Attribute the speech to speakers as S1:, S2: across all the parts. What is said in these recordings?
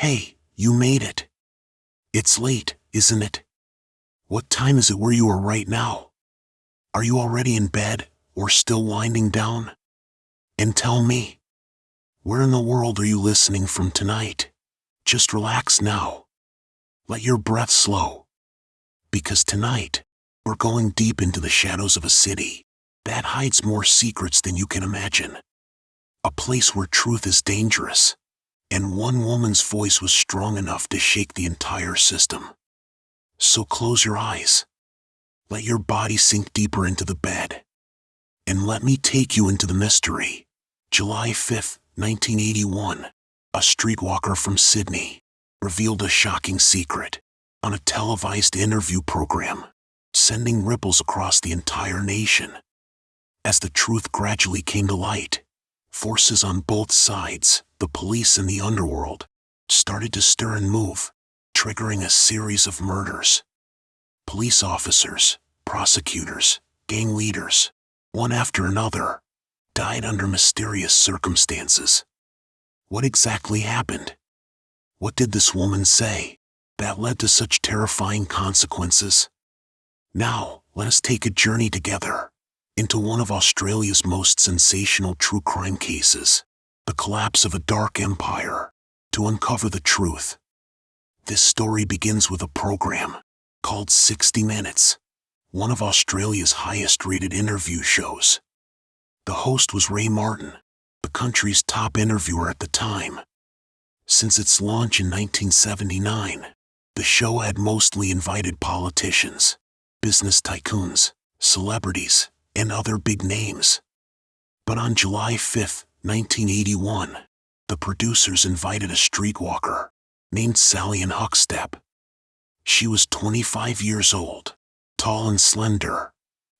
S1: Hey, you made it. It's late, isn't it? What time is it where you are right now? Are you already in bed, or still winding down? And tell me, where in the world are you listening from tonight? Just relax now. Let your breath slow. Because tonight, we're going deep into the shadows of a city that hides more secrets than you can imagine. A place where truth is dangerous, and one woman's voice was strong enough to shake the entire system. So close your eyes. Let your body sink deeper into the bed. And let me take you into the mystery. July 5th, 1981, a streetwalker from Sydney revealed a shocking secret on a televised interview program, sending ripples across the entire nation. As the truth gradually came to light, forces on both sides, the police and the underworld, started to stir and move, triggering a series of murders. Police officers, prosecutors, gang leaders, one after another, died under mysterious circumstances. What exactly happened? What did this woman say that led to such terrifying consequences? Now, let us take a journey together into one of Australia's most sensational true crime cases, the collapse of a dark empire, to uncover the truth. This story begins with a program called 60 Minutes, one of Australia's highest-rated interview shows. The host was Ray Martin, the country's top interviewer at the time. Since its launch in 1979, the show had mostly invited politicians, business tycoons, celebrities, and other big names. But on July 5, 1981, the producers invited a streetwalker named Sallie-Anne Huckstepp. She was 25 years old, tall and slender,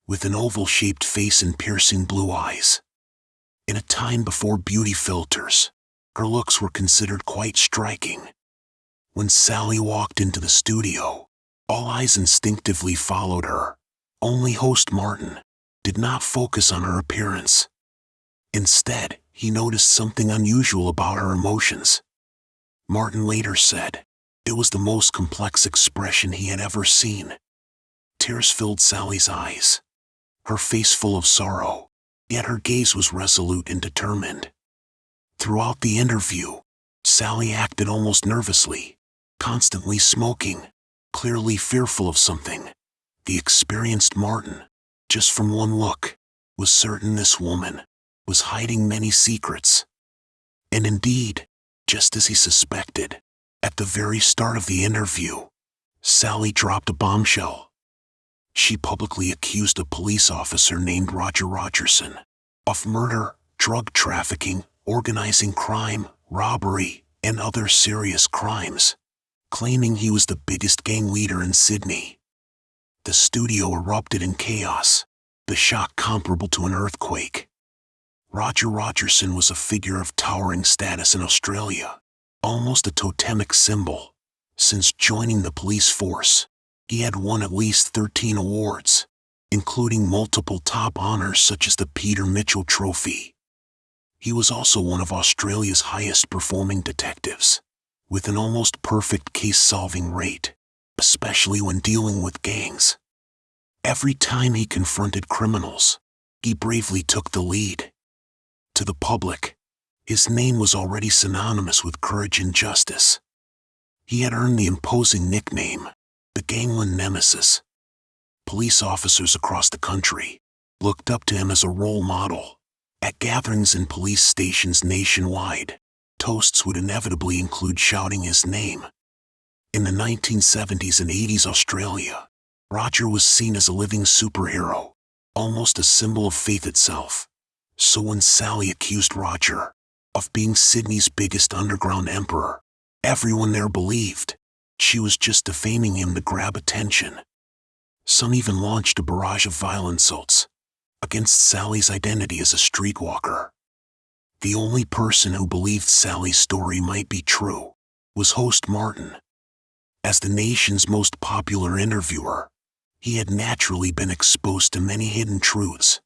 S1: with an oval-shaped face and piercing blue eyes. In a time before beauty filters, her looks were considered quite striking. When Sally walked into the studio, all eyes instinctively followed her. Only host Martin did not focus on her appearance. Instead, he noticed something unusual about her emotions. Martin later said, it was the most complex expression he had ever seen. Tears filled Sally's eyes, her face full of sorrow, yet her gaze was resolute and determined. Throughout the interview, Sally acted almost nervously, constantly smoking, clearly fearful of something. The experienced Martin, just from one look, was certain this woman was hiding many secrets. And indeed, just as he suspected, at the very start of the interview, Sally dropped a bombshell. She publicly accused a police officer named Roger Rogerson of murder, drug trafficking, organizing crime, robbery, and other serious crimes, claiming he was the biggest gang leader in Sydney. The studio erupted in chaos, the shock comparable to an earthquake. Roger Rogerson was a figure of towering status in Australia, almost a totemic symbol. Since joining the police force, he had won at least 13 awards, including multiple top honors such as the Peter Mitchell Trophy. He was also one of Australia's highest-performing detectives, with an almost perfect case-solving rate, especially when dealing with gangs. Every time he confronted criminals, he bravely took the lead. To the public, his name was already synonymous with courage and justice. He had earned the imposing nickname, the Gangland Nemesis. Police officers across the country looked up to him as a role model. At gatherings in police stations nationwide, toasts would inevitably include shouting his name. In the 1970s and 80s Australia, Roger was seen as a living superhero, almost a symbol of faith itself. So when Sally accused Roger of being Sydney's biggest underground emperor, everyone there believed she was just defaming him to grab attention. Some even launched a barrage of vile insults against Sally's identity as a streetwalker. The only person who believed Sally's story might be true was host Martin. As the nation's most popular interviewer, he had naturally been exposed to many hidden truths.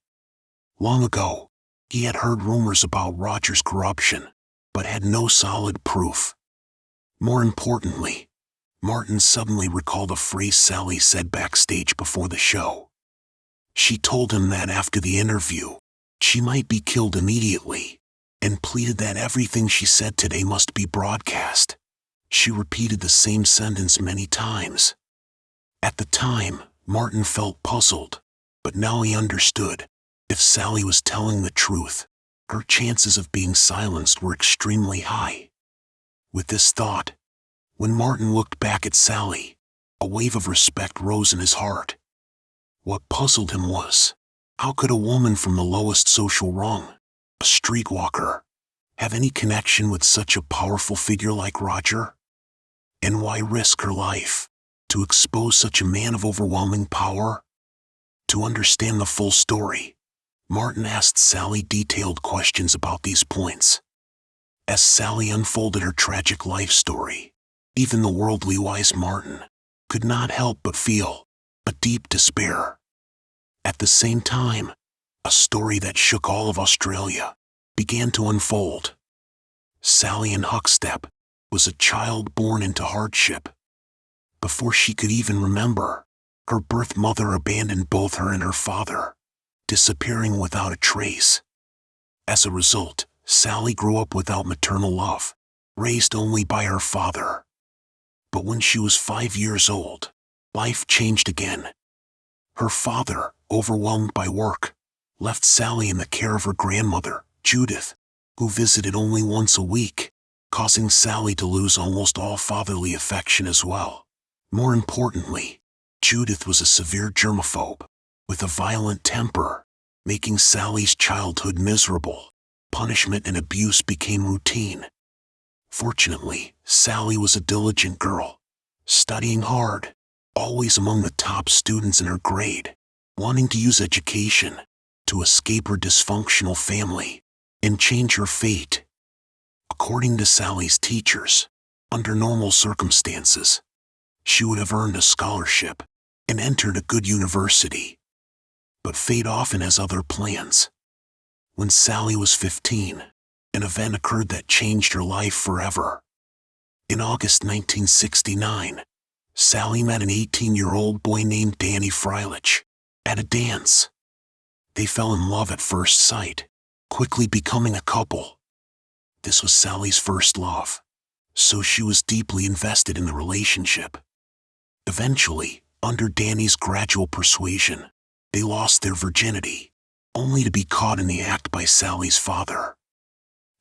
S1: Long ago, he had heard rumors about Roger's corruption, but had no solid proof. More importantly, Martin suddenly recalled a phrase Sally said backstage before the show. She told him that after the interview, she might be killed immediately, and pleaded that everything she said today must be broadcast. She repeated the same sentence many times. At the time, Martin felt puzzled, but now he understood. If Sally was telling the truth, her chances of being silenced were extremely high. With this thought, when Martin looked back at Sally, a wave of respect rose in his heart. What puzzled him was, how could a woman from the lowest social rung, a streetwalker, have any connection with such a powerful figure like Roger? And why risk her life to expose such a man of overwhelming power? To understand the full story, Martin asked Sally detailed questions about these points. As Sally unfolded her tragic life story, even the worldly wise Martin could not help but feel a deep despair. At the same time, a story that shook all of Australia began to unfold. Sallie-Anne Huckstepp was a child born into hardship. Before she could even remember, her birth mother abandoned both her and her father, disappearing without a trace. As a result, Sally grew up without maternal love, raised only by her father. But when she was 5 years old, life changed again. Her father, overwhelmed by work, left Sally in the care of her grandmother, Judith, who visited only once a week, causing Sally to lose almost all fatherly affection as well. More importantly, Judith was a severe germaphobe, with a violent temper, making Sally's childhood miserable. Punishment and abuse became routine. Fortunately, Sally was a diligent girl, studying hard, always among the top students in her grade, wanting to use education to escape her dysfunctional family and change her fate. According to Sally's teachers, under normal circumstances, she would have earned a scholarship and entered a good university. But fate often has other plans. When Sally was 15, an event occurred that changed her life forever. In August 1969, Sally met an 18-year-old boy named Danny Freilich at a dance. They fell in love at first sight, quickly becoming a couple. This was Sally's first love, so she was deeply invested in the relationship. Eventually, under Danny's gradual persuasion, they lost their virginity, only to be caught in the act by Sally's father.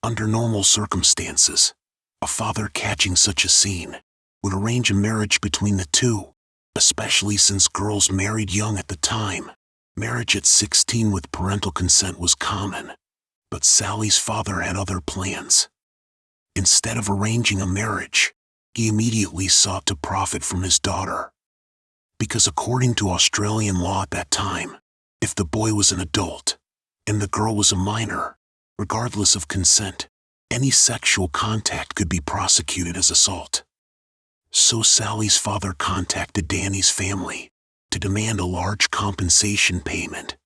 S1: Under normal circumstances, a father catching such a scene would arrange a marriage between the two, especially since girls married young at the time. Marriage at 16 with parental consent was common, but Sally's father had other plans. Instead of arranging a marriage, he immediately sought to profit from his daughter. Because according to Australian law at that time, if the boy was an adult and the girl was a minor, regardless of consent, any sexual contact could be prosecuted as assault. So Sally's father contacted Danny's family to demand a large compensation payment.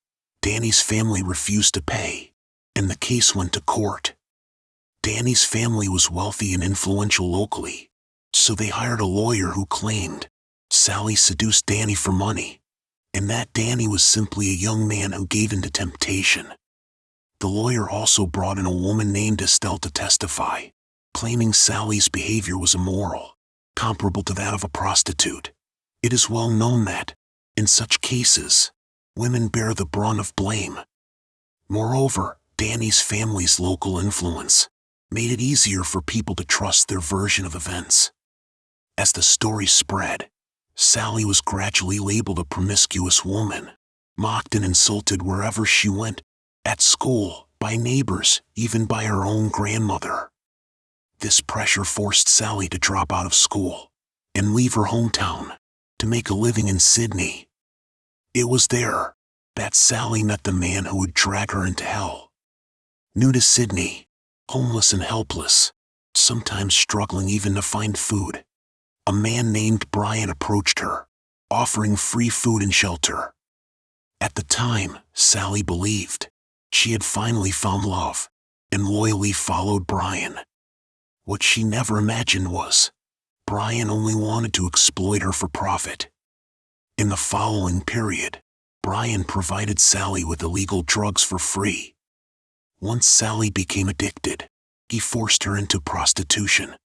S1: Danny's family refused to pay, and the case went to court. Danny's family was wealthy and influential locally, so they hired a lawyer who claimed Sally seduced Danny for money, and that Danny was simply a young man who gave in to temptation. The lawyer also brought in a woman named Estelle to testify, claiming Sally's behavior was immoral, comparable to that of a prostitute. It is well known that, in such cases, women bear the brunt of blame. Moreover, Danny's family's local influence made it easier for people to trust their version of events. As the story spread, Sally was gradually labeled a promiscuous woman, mocked and insulted wherever she went, at school, by neighbors, even by her own grandmother. This pressure forced Sally to drop out of school and leave her hometown to make a living in Sydney. It was there that Sally met the man who would drag her into hell. New to Sydney, homeless and helpless, sometimes struggling even to find food, a man named Brian approached her, offering free food and shelter. At the time, Sally believed she had finally found love and loyally followed Brian. What she never imagined was Brian only wanted to exploit her for profit. In the following period, Brian provided Sally with illegal drugs for free. Once Sally became addicted, he forced her into prostitution,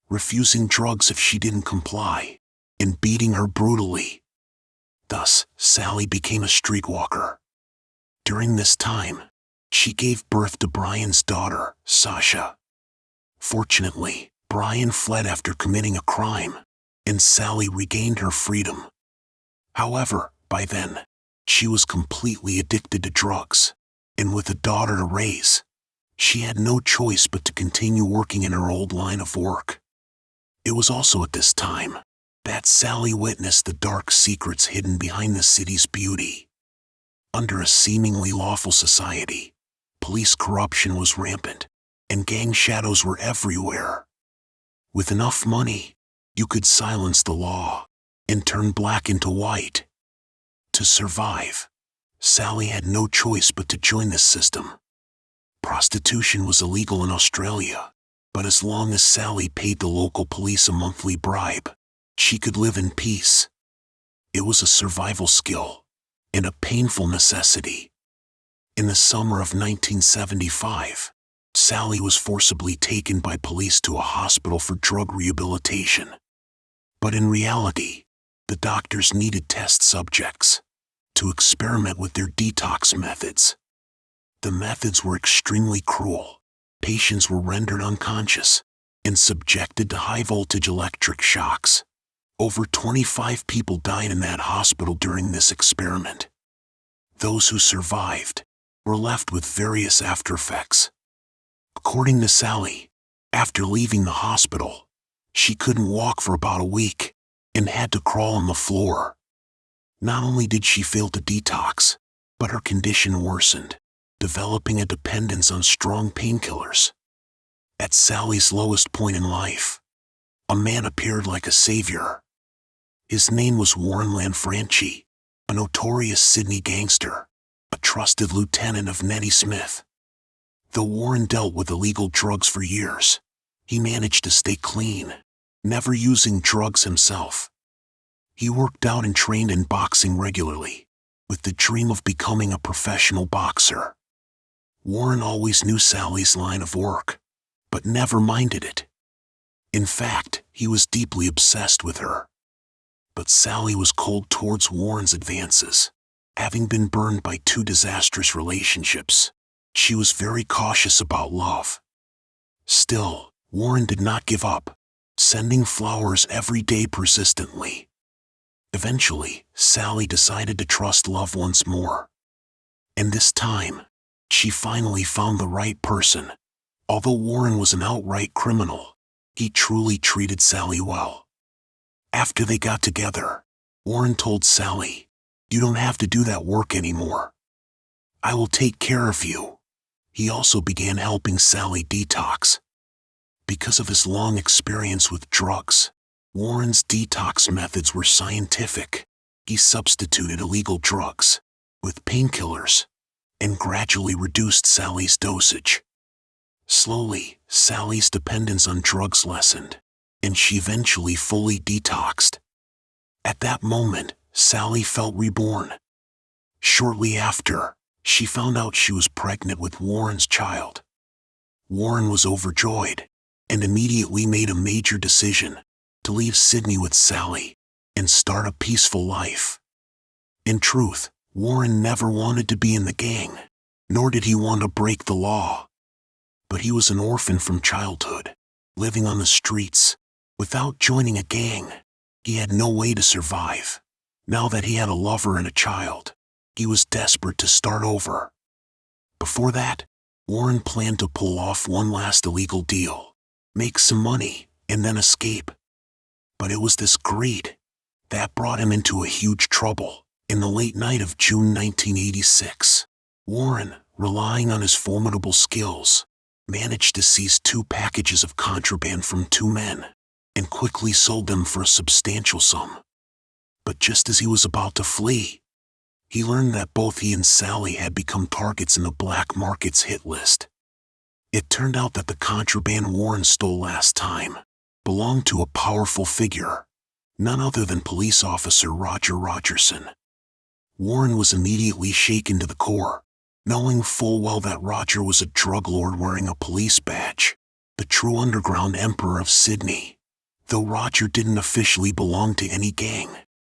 S1: refusing drugs if she didn't comply, and beating her brutally. Thus, Sally became a streetwalker. During this time, she gave birth to Brian's daughter, Sasha. Fortunately, Brian fled after committing a crime, and Sally regained her freedom. However, by then, she was completely addicted to drugs, and with a daughter to raise, she had no choice but to continue working in her old line of work. It was also at this time that Sally witnessed the dark secrets hidden behind the city's beauty. Under a seemingly lawful society, police corruption was rampant, and gang shadows were everywhere. With enough money, you could silence the law and turn black into white. To survive, Sally had no choice but to join this system. Prostitution was illegal in Australia, but as long as Sally paid the local police a monthly bribe, she could live in peace. It was a survival skill and a painful necessity. In the summer of 1975, Sally was forcibly taken by police to a hospital for drug rehabilitation. But in reality, the doctors needed test subjects to experiment with their detox methods. The methods were extremely cruel. Patients were rendered unconscious and subjected to high-voltage electric shocks. Over 25 people died in that hospital during this experiment. Those who survived were left with various aftereffects. According to Sally, after leaving the hospital, she couldn't walk for about a week and had to crawl on the floor. Not only did she fail to detox, but her condition worsened, developing a dependence on strong painkillers. At Sally's lowest point in life, a man appeared like a savior. His name was Warren Lanfranchi, a notorious Sydney gangster, a trusted lieutenant of Nettie Smith. Though Warren dealt with illegal drugs for years, he managed to stay clean, never using drugs himself. He worked out and trained in boxing regularly, with the dream of becoming a professional boxer. Warren always knew Sally's line of work, but never minded it. In fact, he was deeply obsessed with her. But Sally was cold towards Warren's advances. Having been burned by 2 disastrous relationships, she was very cautious about love. Still, Warren did not give up, sending flowers every day persistently. Eventually, Sally decided to trust love once more. And this time, she finally found the right person. Although Warren was an outright criminal, he truly treated Sally well. After they got together, Warren told Sally, "You don't have to do that work anymore. I will take care of you." He also began helping Sally detox. Because of his long experience with drugs, Warren's detox methods were scientific. He substituted illegal drugs with painkillers and gradually reduced Sally's dosage. Slowly, Sally's dependence on drugs lessened, and she eventually fully detoxed. At that moment, Sally felt reborn. Shortly after, she found out she was pregnant with Warren's child. Warren was overjoyed and immediately made a major decision to leave Sydney with Sally and start a peaceful life. In truth, Warren never wanted to be in the gang, nor did he want to break the law. But he was an orphan from childhood, living on the streets. Without joining a gang, he had no way to survive. Now that he had a lover and a child, he was desperate to start over. Before that, Warren planned to pull off one last illegal deal, make some money, and then escape. But it was this greed that brought him into a huge trouble. In the late night of June 1986, Warren, relying on his formidable skills, managed to seize 2 packages of contraband from 2 men and quickly sold them for a substantial sum. But just as he was about to flee, he learned that both he and Sally had become targets in the black market's hit list. It turned out that the contraband Warren stole last time belonged to a powerful figure, none other than police officer Roger Rogerson. Warren was immediately shaken to the core, knowing full well that Roger was a drug lord wearing a police badge, the true underground emperor of Sydney. Though Roger didn't officially belong to any gang,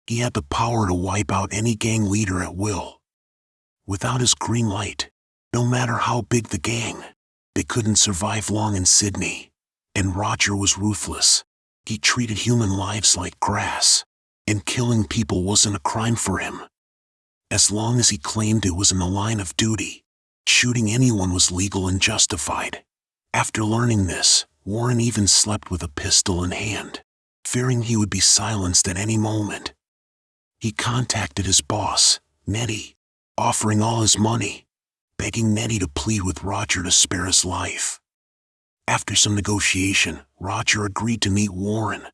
S1: he had the power to wipe out any gang leader at will. Without his green light, no matter how big the gang, they couldn't survive long in Sydney. And Roger was ruthless. He treated human lives like grass, and killing people wasn't a crime for him. As long as he claimed it was in the line of duty, shooting anyone was legal and justified. After learning this, Warren even slept with a pistol in hand, fearing he would be silenced at any moment. He contacted his boss, Nettie, offering all his money, begging Nettie to plead with Roger to spare his life. After some negotiation, Roger agreed to meet Warren.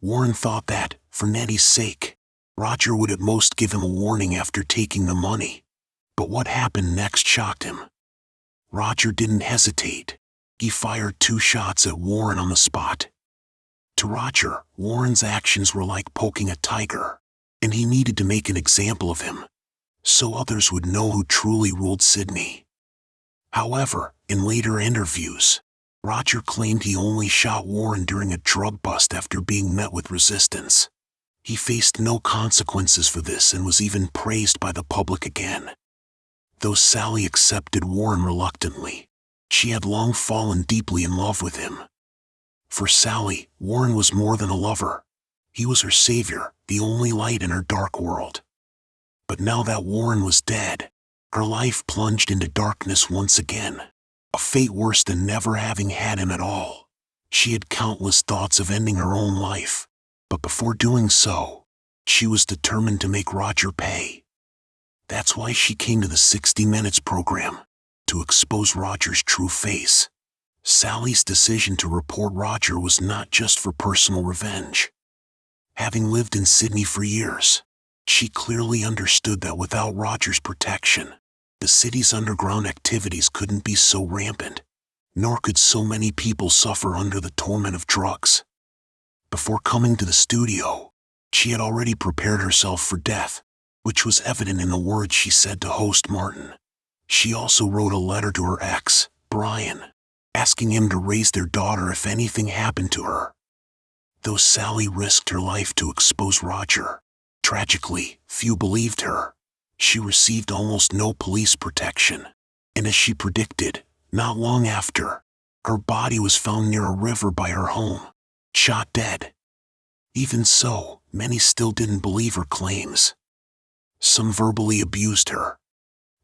S1: Warren thought that, for Nettie's sake, Roger would at most give him a warning after taking the money. But what happened next shocked him. Roger didn't hesitate. He fired 2 shots at Warren on the spot. To Roger, Warren's actions were like poking a tiger, and he needed to make an example of him, so others would know who truly ruled Sydney. However, in later interviews, Roger claimed he only shot Warren during a drug bust after being met with resistance. He faced no consequences for this and was even praised by the public again. Though Sally accepted Warren reluctantly, she had long fallen deeply in love with him. For Sally, Warren was more than a lover. He was her savior, the only light in her dark world. But now that Warren was dead, her life plunged into darkness once again, a fate worse than never having had him at all. She had countless thoughts of ending her own life, but before doing so, she was determined to make Roger pay. That's why she came to the 60 Minutes program, to expose Roger's true face. Sally's decision to report Roger was not just for personal revenge. Having lived in Sydney for years, she clearly understood that without Roger's protection, the city's underground activities couldn't be so rampant, nor could so many people suffer under the torment of drugs. Before coming to the studio, she had already prepared herself for death, which was evident in the words she said to host Martin. She also wrote a letter to her ex, Brian, asking him to raise their daughter if anything happened to her. Though Sally risked her life to expose Roger, tragically, few believed her. She received almost no police protection, and as she predicted, not long after, her body was found near a river by her home, shot dead. Even so, many still didn't believe her claims. Some verbally abused her,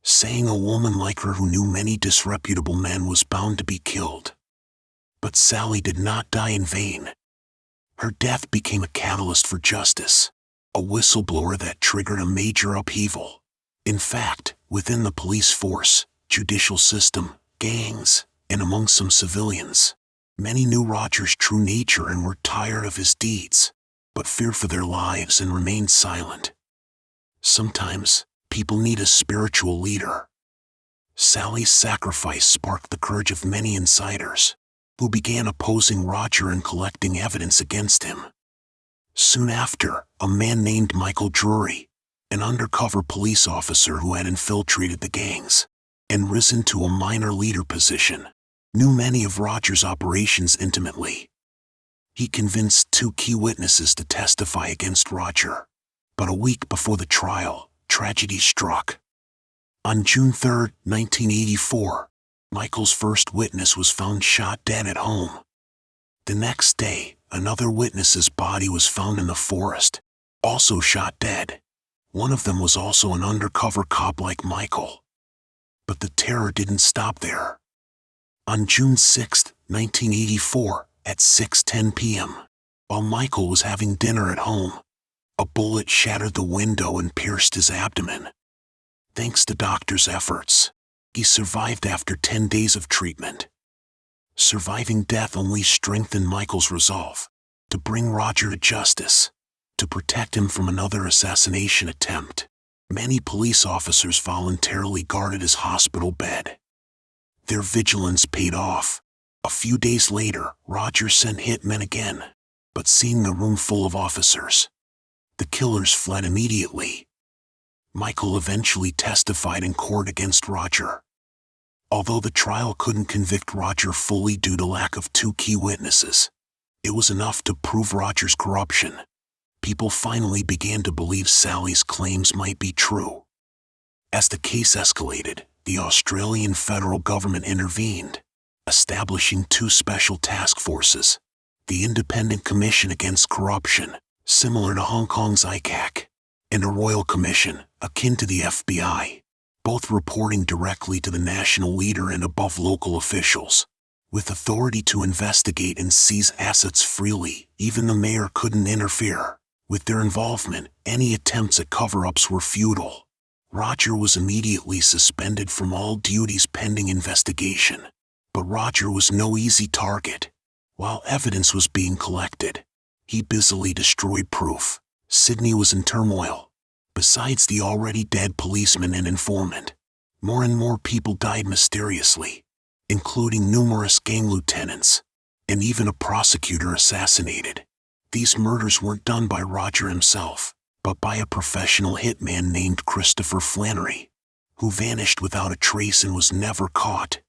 S1: saying a woman like her who knew many disreputable men was bound to be killed. But Sally did not die in vain. Her death became a catalyst for justice, a whistleblower that triggered a major upheaval. In fact, within the police force, judicial system, gangs, and among some civilians, many knew Roger's true nature and were tired of his deeds, but feared for their lives and remained silent. Sometimes, people need a spiritual leader. Sally's sacrifice sparked the courage of many insiders, who began opposing Roger and collecting evidence against him. Soon after, a man named Michael Drury, an undercover police officer who had infiltrated the gangs and risen to a minor leader position, knew many of Roger's operations intimately. He convinced 2 key witnesses to testify against Roger. But a week before the trial, tragedy struck. On June 3, 1984, Michael's first witness was found shot dead at home. The next day, another witness's body was found in the forest, also shot dead. One of them was also an undercover cop like Michael. But the terror didn't stop there. On June 6, 1984, at 6:10 p.m., while Michael was having dinner at home, a bullet shattered the window and pierced his abdomen. Thanks to doctors' efforts, he survived after 10 days of treatment. Surviving death only strengthened Michael's resolve to bring Roger to justice, to protect him from another assassination attempt. Many police officers voluntarily guarded his hospital bed. Their vigilance paid off. A few days later, Roger sent hitmen again, but seeing the room full of officers, the killers fled immediately. Michael eventually testified in court against Roger. Although the trial couldn't convict Roger fully due to lack of two key witnesses, it was enough to prove Roger's corruption. People finally began to believe Sally's claims might be true. As the case escalated, the Australian federal government intervened, establishing two special task forces: the Independent Commission Against Corruption, similar to Hong Kong's ICAC, and a Royal Commission, akin to the FBI, both reporting directly to the national leader and above local officials. With authority to investigate and seize assets freely, even the mayor couldn't interfere. With their involvement, any attempts at cover-ups were futile. Roger was immediately suspended from all duties pending investigation. But Roger was no easy target. While evidence was being collected, he busily destroyed proof. Sydney was in turmoil. Besides the already dead policeman and informant, more and more people died mysteriously, including numerous gang lieutenants, and even a prosecutor assassinated. These murders weren't done by Roger himself, but by a professional hitman named Christopher Flannery, who vanished without a trace and was never caught.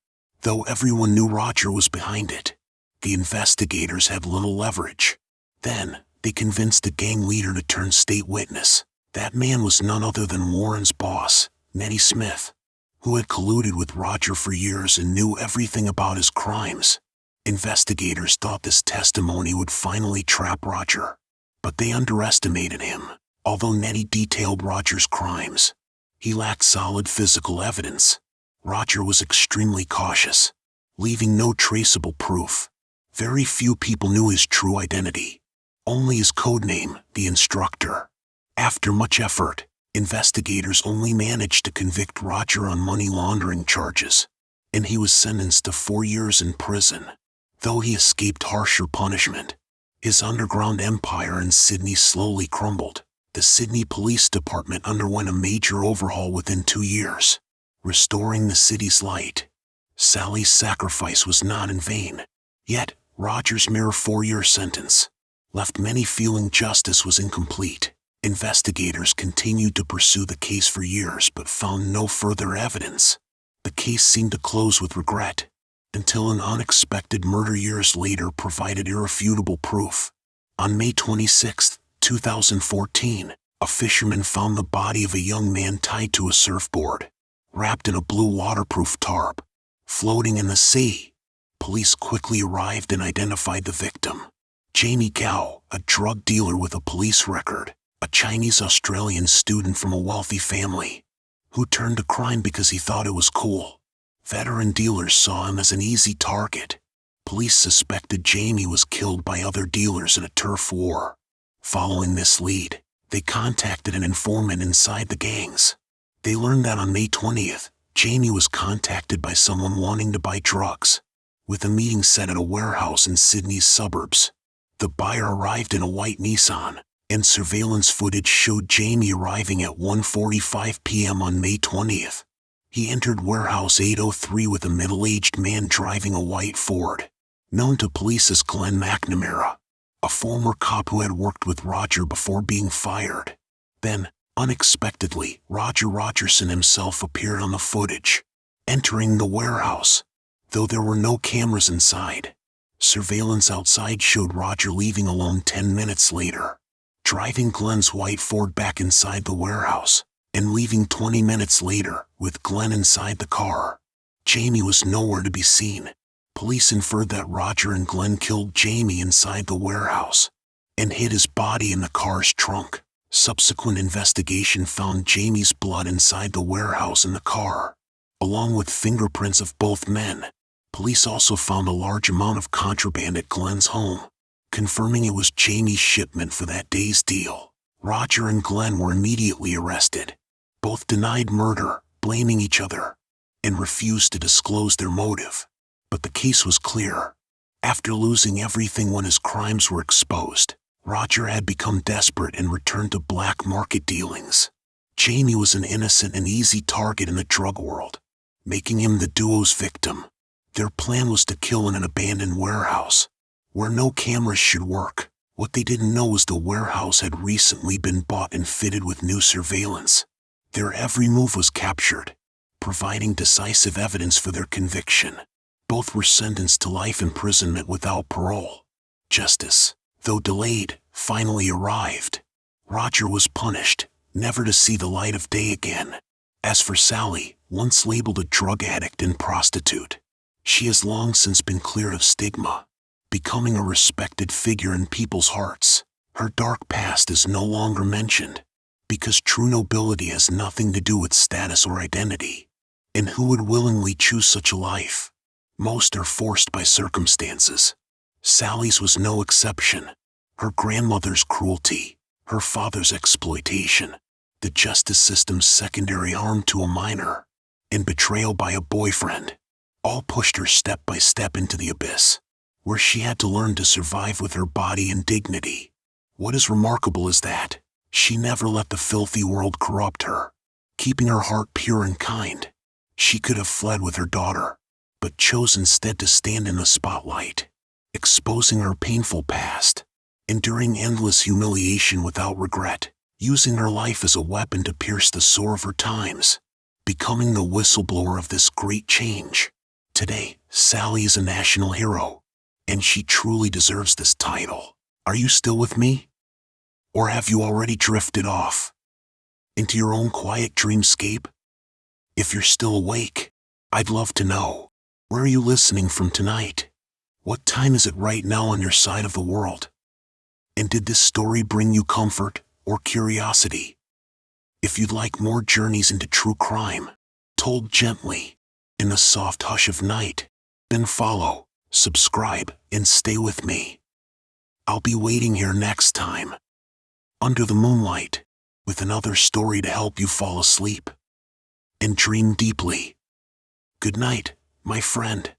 S1: Though everyone knew Roger was behind it, the investigators had little leverage. Then, they convinced a gang leader to turn state witness. That man was none other than Warren's boss, Nettie Smith, who had colluded with Roger for years and knew everything about his crimes. Investigators thought this testimony would finally trap Roger, but they underestimated him. Although Nettie detailed Roger's crimes, he lacked solid physical evidence. Roger was extremely cautious, leaving no traceable proof. Very few people knew his true identity, only his codename, the Instructor. After much effort, investigators only managed to convict Roger on money laundering charges, and he was sentenced to 4 years in prison. Though he escaped harsher punishment, his underground empire in Sydney slowly crumbled. The Sydney Police Department underwent a major overhaul within 2 years, restoring the city's light. Sally's sacrifice was not in vain. Yet, Roger's mere 4-year sentence left many feeling justice was incomplete. Investigators continued to pursue the case for years but found no further evidence. The case seemed to close with regret, until an unexpected murder years later provided irrefutable proof. On May 26, 2014, a fisherman found the body of a young man tied to a surfboard, wrapped in a blue waterproof tarp, floating in the sea. Police quickly arrived and identified the victim: Jamie Gao, a drug dealer with a police record, a Chinese-Australian student from a wealthy family, who turned to crime because he thought it was cool. Veteran dealers saw him as an easy target. Police suspected Jamie was killed by other dealers in a turf war. Following this lead, they contacted an informant inside the gangs. They learned that on May 20th, Jamie was contacted by someone wanting to buy drugs, with a meeting set at a warehouse in Sydney's suburbs. The buyer arrived in a white Nissan, and surveillance footage showed Jamie arriving at 1:45 p.m. on May 20th. He entered warehouse 803 with a middle-aged man driving a white Ford, known to police as Glenn McNamara, a former cop who had worked with Roger before being fired. Then, unexpectedly, Roger Rogerson himself appeared on the footage, entering the warehouse. Though there were no cameras inside, surveillance outside showed Roger leaving alone 10 minutes later, driving Glenn's white Ford back inside the warehouse, and leaving 20 minutes later, with Glenn inside the car. Jamie was nowhere to be seen. Police inferred that Roger and Glenn killed Jamie inside the warehouse, and hid his body in the car's trunk. Subsequent investigation found Jamie's blood inside the warehouse in the car, along with fingerprints of both men. Police also found a large amount of contraband at Glenn's home, confirming it was Jamie's shipment for that day's deal. Roger and Glenn were immediately arrested. Both denied murder, blaming each other, and refused to disclose their motive. But the case was clear. After losing everything when his crimes were exposed, Roger had become desperate and returned to black market dealings. Jamie was an innocent and easy target in the drug world, making him the duo's victim. Their plan was to kill in an abandoned warehouse, where no cameras should work. What they didn't know was the warehouse had recently been bought and fitted with new surveillance. Their every move was captured, providing decisive evidence for their conviction. Both were sentenced to life imprisonment without parole. Justice, though delayed, finally arrived. Roger was punished, never to see the light of day again. As for Sally, once labeled a drug addict and prostitute, she has long since been cleared of stigma, becoming a respected figure in people's hearts. Her dark past is no longer mentioned, because true nobility has nothing to do with status or identity. And who would willingly choose such a life? Most are forced by circumstances. Sally's was no exception. Her grandmother's cruelty, her father's exploitation, the justice system's secondary harm to a minor, and betrayal by a boyfriend, all pushed her step by step into the abyss, where she had to learn to survive with her body and dignity. What is remarkable is that she never let the filthy world corrupt her, keeping her heart pure and kind. She could have fled with her daughter, but chose instead to stand in the spotlight, exposing her painful past, enduring endless humiliation without regret, using her life as a weapon to pierce the sore of her times, becoming the whistleblower of this great change. Today, Sally is a national hero, and she truly deserves this title. Are you still with me? Or have you already drifted off into your own quiet dreamscape? If you're still awake, I'd love to know. Where are you listening from tonight? What time is it right now on your side of the world? And did this story bring you comfort or curiosity? If you'd like more journeys into true crime, told gently, in the soft hush of night, then follow, subscribe, and stay with me. I'll be waiting here next time, under the moonlight, with another story to help you fall asleep and dream deeply. Good night, my friend.